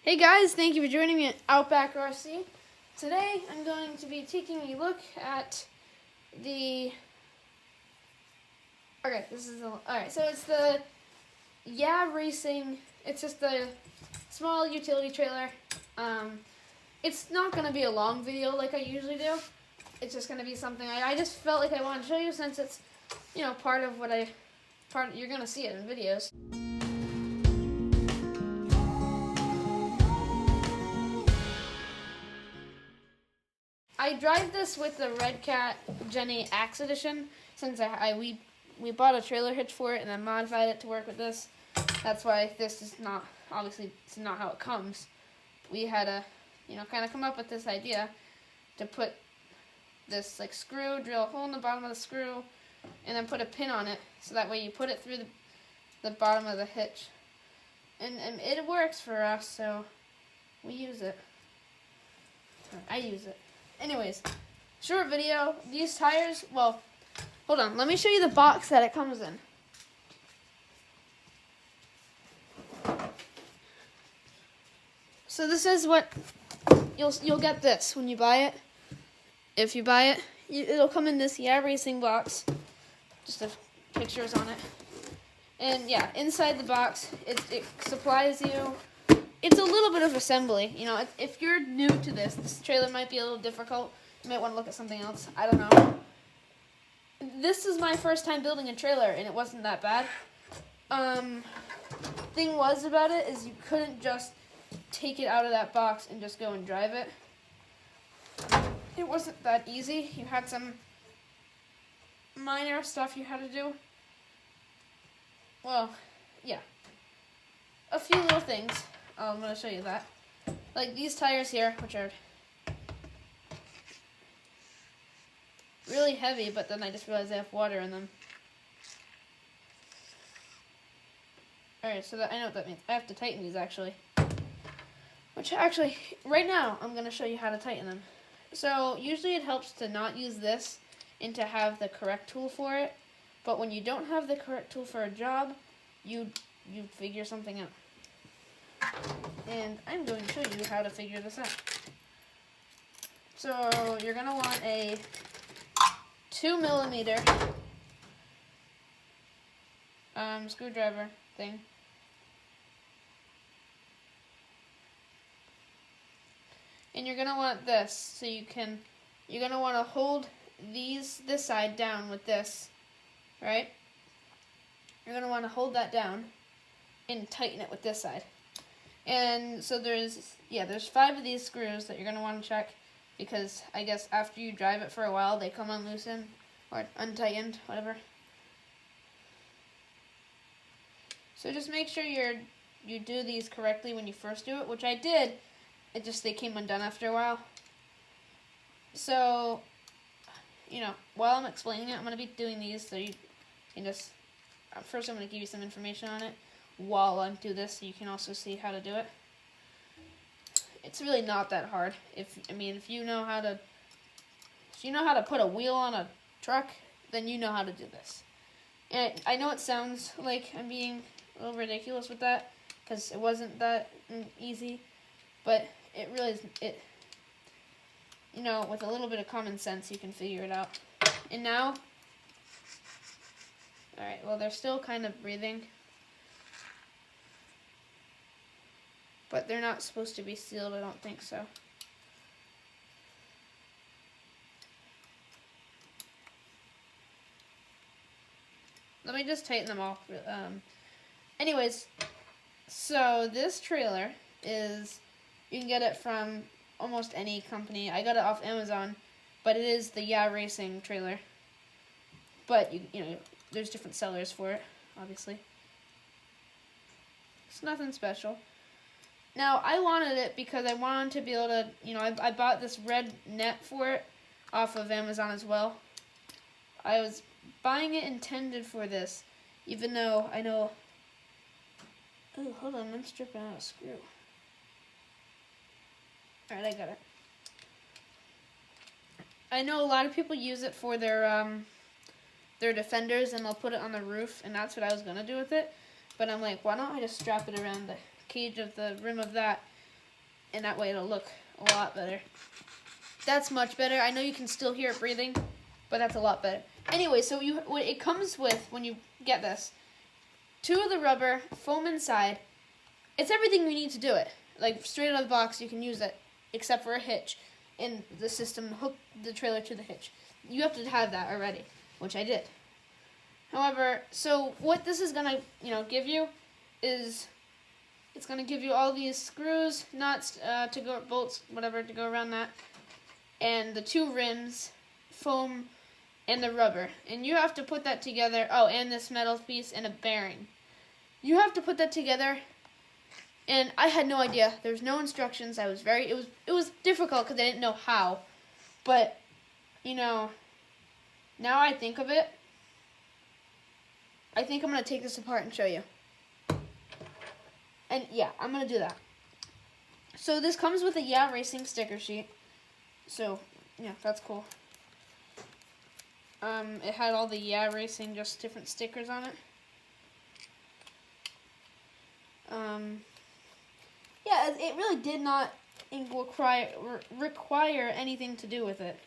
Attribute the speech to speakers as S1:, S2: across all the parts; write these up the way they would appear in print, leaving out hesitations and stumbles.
S1: Hey guys, thank you for joining me at Outback RC. Today I'm going to be taking a look at the... Okay, this is the... Alright, so it's the YeahRacing. It's just a small utility trailer. It's not going to be a long video like I usually do. It's just going to be something I just felt like I wanted to show you since it's, part of what you're going to see it in videos. I drive this with the Red Cat Gen 8 Axe Edition since we bought a trailer hitch for it and then modified it to work with this. That's why this is not, obviously, it's not how it comes. We had to, kind of come up with this idea to put this screw, drill a hole in the bottom of the screw, and then put a pin on it so that way you put it through the bottom of the hitch. And it works for us, so we use it. I use it. Anyways, short video. These tires, well, hold on. Let me show you the box that it comes in. So this is what you'll get this when you buy it. If you buy it, it'll come in this YeahRacing box. Just the pictures on it. And yeah, inside the box, it supplies you. It's a little bit of assembly. If you're new to this trailer might be a little difficult. You might want to look at something else. I don't know. This is my first time building a trailer, and it wasn't that bad. Thing was about it is you couldn't just take it out of that box and just go and drive it. It wasn't that easy. You had some minor stuff you had to do. Well, yeah. A few little things. I'm going to show you that. Like these tires here, which are really heavy, but then I just realized they have water in them. Alright, so I know what that means. I have to tighten these, actually. Which, actually, right now, I'm going to show you how to tighten them. So, usually it helps to not use this and to have the correct tool for it. But when you don't have the correct tool for a job, you figure something out. And I'm going to show you how to figure this out. So you're going to want a 2mm screwdriver thing. And you're going to want this, so you're going to want to hold this side down with this, right? You're going to want to hold that down and tighten it with this side. And so there's 5 of these screws that you're going to want to check because I guess after you drive it for a while, they come unloosened or untightened, whatever. So just make sure you do these correctly when you first do it, which I did. They came undone after a while. So, while I'm explaining it, I'm going to be doing these so you can just, first I'm going to give you some information on it while I do this, so you can also see how to do it. It's really not that hard. If you know how to put a wheel on a truck, then you know how to do this. And I know it sounds like I'm being a little ridiculous with that, because it wasn't that easy, but it really is. With a little bit of common sense, you can figure it out. And now, alright, well, they're still kind of breathing. But they're not supposed to be sealed, I don't think so. Let me just tighten them off. Anyways, so this trailer you can get it from almost any company. I got it off Amazon, but it is the YeahRacing trailer. But, there's different sellers for it, obviously. It's nothing special. Now, I wanted it because I wanted to be able to, I bought this red net for it off of Amazon as well. I was buying it intended for this, even though I know... Oh, hold on, I'm stripping out a screw. Alright, I got it. I know a lot of people use it for their defenders, and they'll put it on the roof, and that's what I was going to do with it. But I'm like, why don't I just strap it around the cage of the rim of that, and that way it'll look a lot better. That's much better. I know you can still hear it breathing, but that's a lot better. Anyway, so what it comes with when you get this, 2 of the rubber, foam inside. It's everything we need to do it. Like straight out of the box, you can use it, except for a hitch in the system. Hook the trailer to the hitch. You have to have that already, which I did. However, so what this is gonna, give you is it's gonna give you all these screws, nuts, to go bolts, whatever to go around that, and the 2 rims, foam, and the rubber. And you have to put that together. Oh, and this metal piece and a bearing. You have to put that together. And I had no idea. There was no instructions. It was difficult because I didn't know how. But, now I think of it, I think I'm going to take this apart and show you. And yeah, I'm going to do that. So this comes with a YeahRacing sticker sheet. So, yeah, that's cool. It had all the YeahRacing, just different stickers on it. Yeah, it really did not require anything to do with it.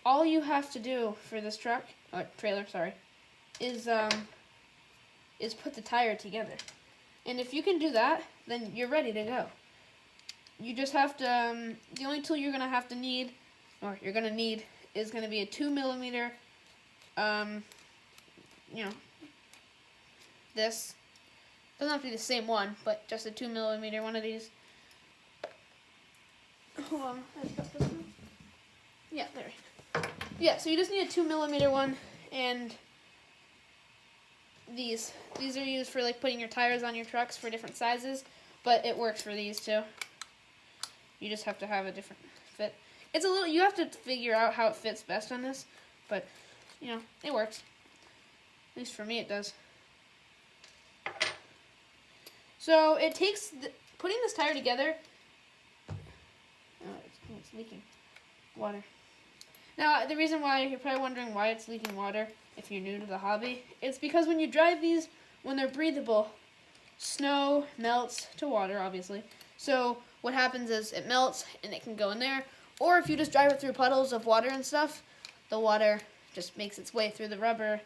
S1: All you have to do for this trailer, is put the tire together. And if you can do that, then you're ready to go. You just have to, the only tool you're going to need, is going to be a 2mm, this. Doesn't have to be the same one, but just a 2mm one of these. Hold on, I've got this one. Yeah, there. Yeah, so you just need a 2mm one, and these are used for like putting your tires on your trucks for different sizes, but it works for these too. You just have to have a different fit. It's you have to figure out how it fits best on this, but it works. At least for me it does. So it takes, putting this tire together, it's leaking water. Now, the reason why, you're probably wondering why it's leaking water if you're new to the hobby, it's because when you drive these, when they're breathable, snow melts to water, obviously. So what happens is it melts and it can go in there, or if you just drive it through puddles of water and stuff, the water just makes its way through the rubber,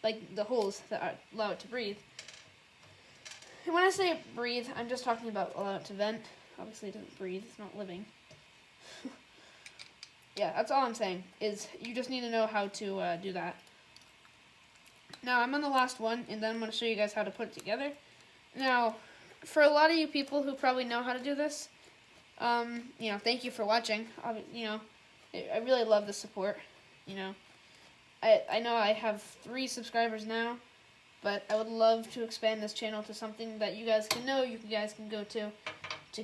S1: like the holes that allow it to breathe. And when I say breathe, I'm just talking about allow it to vent. Obviously it doesn't breathe, it's not living. Yeah, that's all I'm saying, is you just need to know how to do that. Now, I'm on the last one, and then I'm going to show you guys how to put it together. Now, for a lot of you people who probably know how to do this, thank you for watching. I really love the support. I know I have 3 subscribers now, but I would love to expand this channel to something that you guys can know, you guys can go to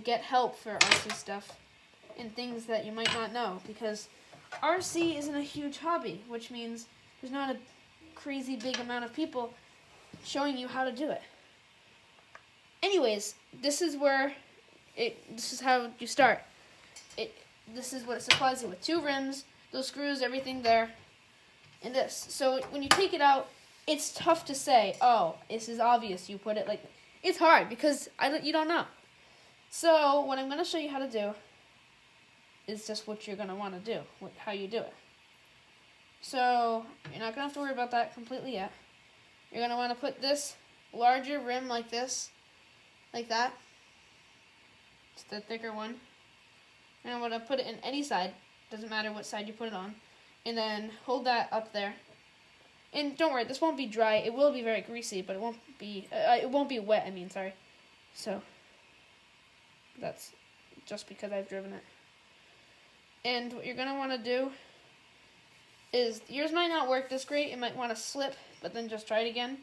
S1: get help for RC stuff and things that you might not know, because RC isn't a huge hobby, which means there's not a crazy big amount of people showing you how to do it. Anyways, this is how you start. This is what it supplies you with: 2 rims, those screws, everything there, and this. So when you take it out, it's tough to say, oh, this is obvious, you put it like, it's hard because you don't know. So what I'm going to show you how to do is just what you're going to want to do, how you do it. So you're not going to have to worry about that completely yet. You're going to want to put this larger rim like this, like that. It's the thicker one. And I'm going to put it in any side, doesn't matter what side you put it on, and then hold that up there. And don't worry, this won't be dry. It will be very greasy, but it won't be wet. Sorry. So that's just because I've driven it. And what you're going to want to do is, yours might not work this great. It might want to slip, but then just try it again.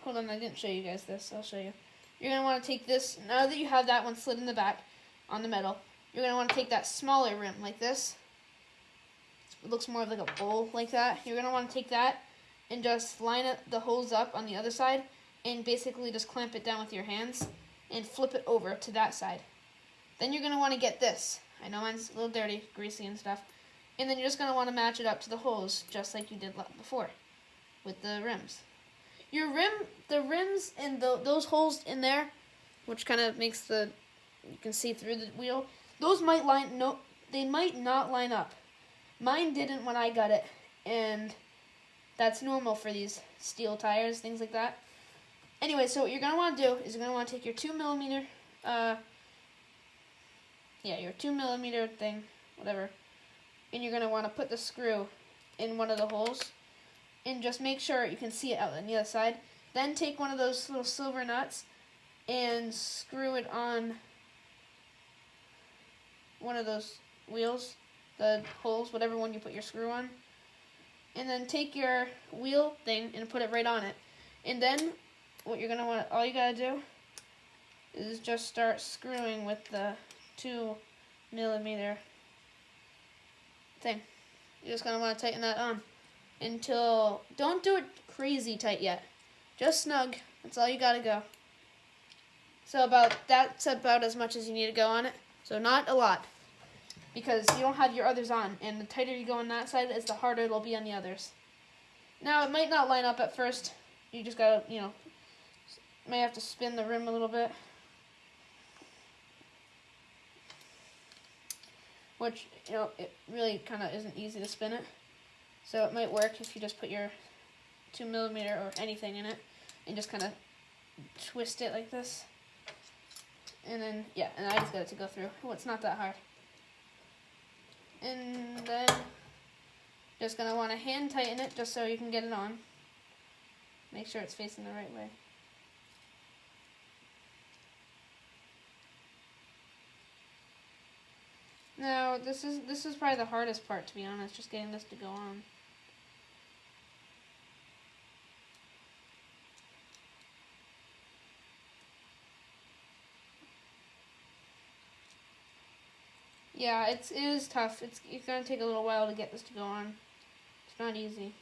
S1: Hold on, I didn't show you guys this. I'll show you. You're going to want to take this, now that you have that one slid in the back on the metal, you're going to want to take that smaller rim like this. It looks more like a bowl like that. You're going to want to take that and just line the holes up on the other side and basically just clamp it down with your hands and flip it over to that side. Then you're going to want to get this. I know mine's a little dirty, greasy and stuff. And then you're just going to want to match it up to the holes just like you did before with the rims. The rims and those holes in there, which kind of makes you can see through the wheel. Those might they might not line up. Mine didn't when I got it, and that's normal for these steel tires, things like that. Anyway, so what you're going to want to do is you're going to want to take your 2mm, your 2mm thing, whatever, and you're going to want to put the screw in one of the holes, and just make sure you can see it out on the other side. Then take one of those little silver nuts and screw it on one of those wheels, the holes, whatever one you put your screw on. And then take your wheel thing and put it right on it. And then what you're going to want, all you got to do is just start screwing with the 2mm thing. You're just going to want to tighten that on until, don't do it crazy tight yet. Just snug. That's all you got to go. So that's about as much as you need to go on it. So not a lot, because you don't have your others on, and the tighter you go on that side is the harder it'll be on the others. Now, it might not line up at first. You just gotta, may have to spin the rim a little bit. Which, it really kind of isn't easy to spin it. So it might work if you just put your 2mm or anything in it and just kind of twist it like this. And then, and I just got it to go through. Oh, it's not that hard. And then, just going to want to hand tighten it just so you can get it on. Make sure it's facing the right way. Now, this is probably the hardest part, to be honest, just getting this to go on. Yeah, it is tough. It's going to take a little while to get this to go on. It's not easy.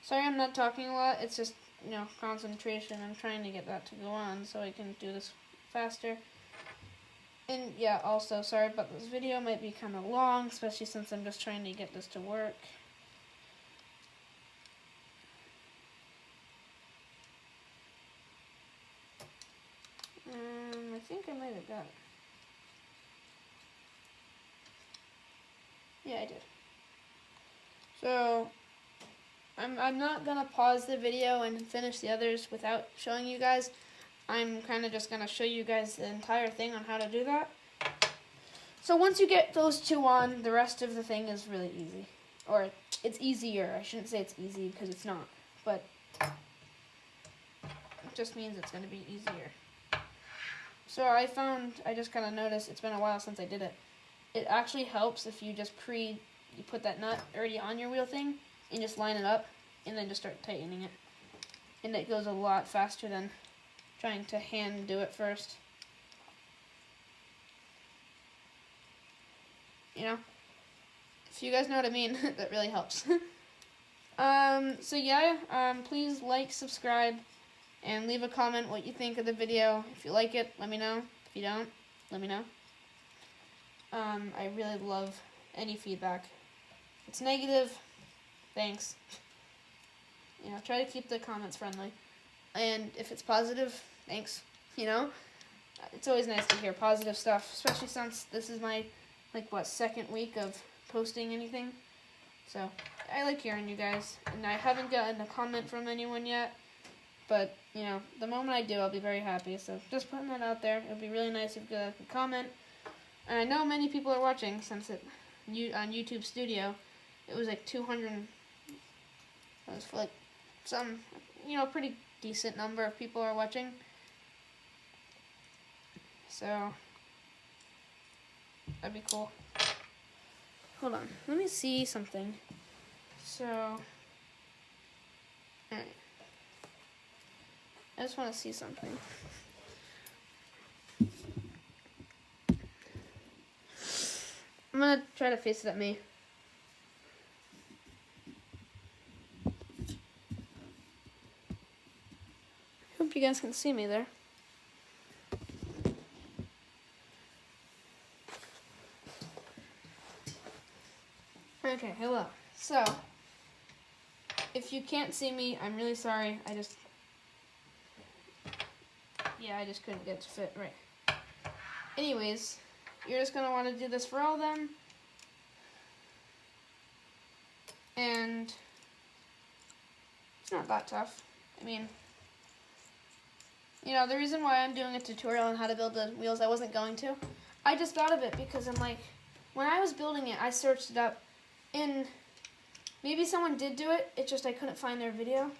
S1: Sorry I'm not talking a lot. It's just, concentration. I'm trying to get that to go on so I can do this faster. And yeah, also, sorry about this video. It might be kind of long, especially since I'm just trying to get this to work. I think I might have got it. Yeah, I did. So, I'm not going to pause the video and finish the others without showing you guys. I'm kind of just going to show you guys the entire thing on how to do that. So once you get those two on, the rest of the thing is really easy. Or, it's easier. I shouldn't say it's easy because it's not. But, it just means it's going to be easier. So I just kind of noticed, it's been a while since I did it. It actually helps if you just you put that nut already on your wheel thing and just line it up and then just start tightening it. And it goes a lot faster than trying to hand do it first. If you guys know what I mean, that really helps. Please like, subscribe, and leave a comment what you think of the video. If you like it, let me know. If you don't, let me know. I really love any feedback. If it's negative, thanks. Try to keep the comments friendly. And if it's positive, thanks. It's always nice to hear positive stuff, especially since this is my, second week of posting anything. So, I like hearing you guys. And I haven't gotten a comment from anyone yet. But, the moment I do, I'll be very happy. So, just putting that out there. It would be really nice if you could comment. And I know many people are watching since on YouTube Studio, it was 200, it was for some, pretty decent number of people are watching. So, that'd be cool. Hold on, let me see something. So, alright. I just want to see something. I'm going to try to face it at me. Hope you guys can see me there. Okay, hello. So, if you can't see me, I'm really sorry. I just couldn't get it to fit right. Anyways, you're just going to want to do this for all of them. And it's not that tough. I mean, you know, the reason why I'm doing a tutorial on how to build the wheels, I wasn't going to. I just thought of it because I'm like, when I was building it, I searched it up, and maybe someone did do it, it's just I couldn't find their video.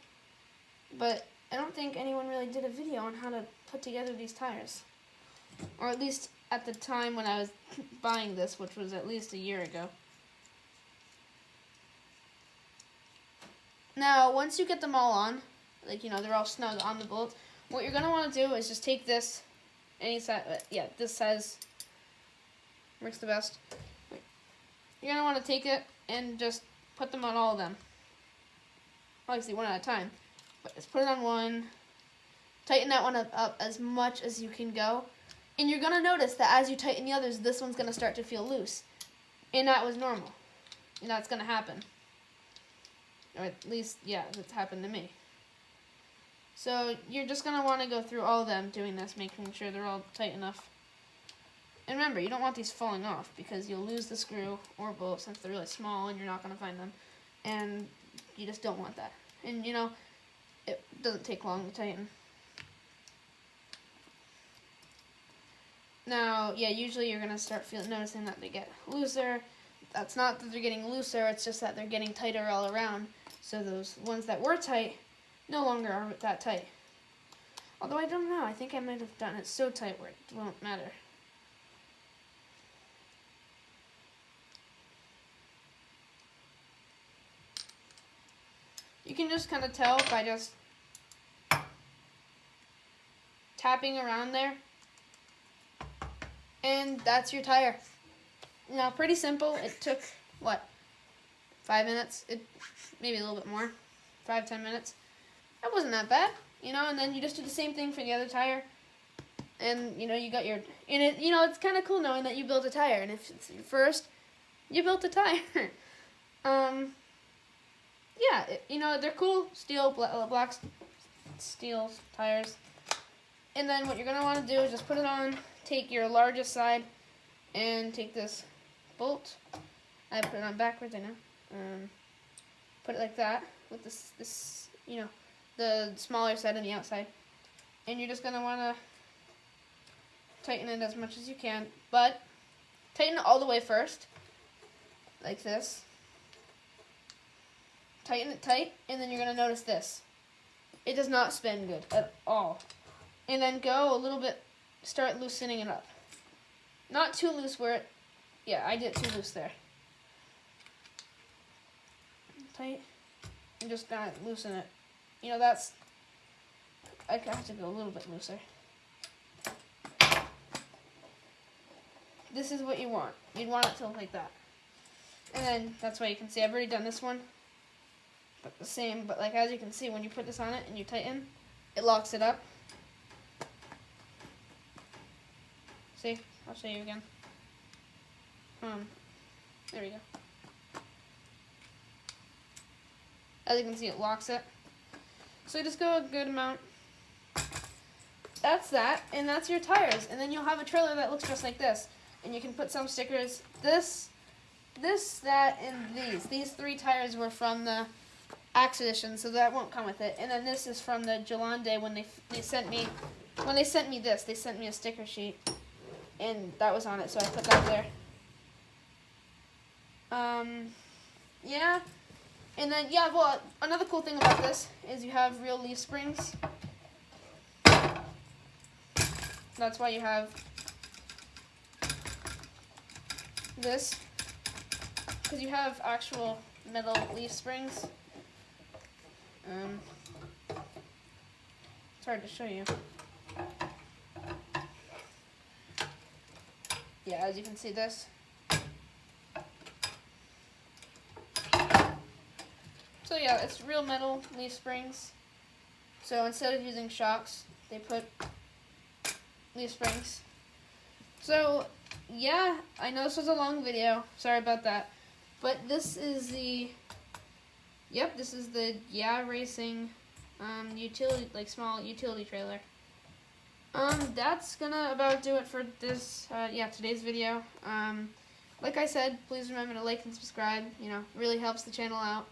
S1: But I don't think anyone really did a video on how to put together these tires. Or at least at the time when I was buying this, which was at least a year ago. Now, once you get them all on, like, you know, they're all snug on the bolts, what you're going to want to do is just take this, any size, this size works the best. You're going to want to take it and just put them on all of them. Obviously, one at a time. But just put it on one, tighten that one up as much as you can go. And you're going to notice that as you tighten the others, this one's going to start to feel loose. And that was normal. And that's going to happen. Or at least, yeah, that's happened to me. So you're just going to want to go through all of them doing this, making sure they're all tight enough. And remember, you don't want these falling off because you'll lose the screw or bolt since they're really small and you're not going to find them. And you just don't want that. And, you know, it doesn't take long to tighten. Now, yeah, usually you're going to start noticing that they get looser. That's not that they're getting looser, it's just that they're getting tighter all around. So those ones that were tight no longer are that tight. Although I don't know, I think I might have done it so tight where it won't matter. You can just kind of tell by just tapping around there. And that's your tire. Now, pretty simple. It took, what, 5 minutes? Maybe a little bit more. 5-10 minutes. That wasn't that bad, you know, and then you just do the same thing for the other tire. And, you know, you got your, and it, you know, it's kind of cool knowing that you built a tire. And if it's your first, you built a tire. Yeah, you know, they're cool steel, black steel tires. And then what you're going to want to do is just put it on, take your largest side, and take this bolt. I put it on backwards, I know. Put it like that with this, you know, the smaller side on the outside. And you're just going to want to tighten it as much as you can, but tighten it all the way first, like this. Tighten it tight, and then you're going to notice this. It does not spin good at all. And then go a little bit, start loosening it up. Not too loose where it, yeah, I did too loose there. Tight, and just kind of loosen it. You know, that's, I have to go a little bit looser. This is what you want. You'd want it to look like that. And then, that's why you can see, I've already done this one. But the same, but like as you can see, when you put this on it and you tighten, it locks it up. See? I'll show you again. There we go. As you can see, it locks it. So just go a good amount. That's that, and that's your tires. And then you'll have a trailer that looks just like this. And you can put some stickers. This, that, and these. These 3 tires were from the Axe Edition, so that won't come with it. And then this is from the Jelande when they sent me this. They sent me a sticker sheet, and that was on it, so I put that there. Yeah. And then, yeah, well, another cool thing about this is you have real leaf springs. That's why you have this, because you have actual metal leaf springs. It's hard to show you. Yeah, as you can see this. So yeah, it's real metal leaf springs. So instead of using shocks, they put leaf springs. So yeah, I know this was a long video. Sorry about that. But this is the Yep, this is the YeahRacing utility, like small utility trailer. That's gonna about do it for this, today's video. Like I said, please remember to like and subscribe. You know, it really helps the channel out.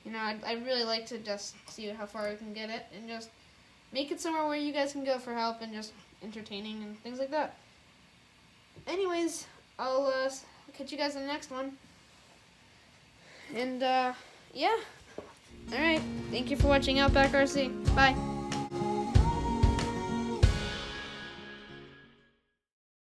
S1: You know, I'd really like to just see how far we can get it and just make it somewhere where you guys can go for help and just entertaining and things like that. Anyways, I'll catch you guys in the next one. And, yeah. Alright, thank you for watching YeahRacing. Bye.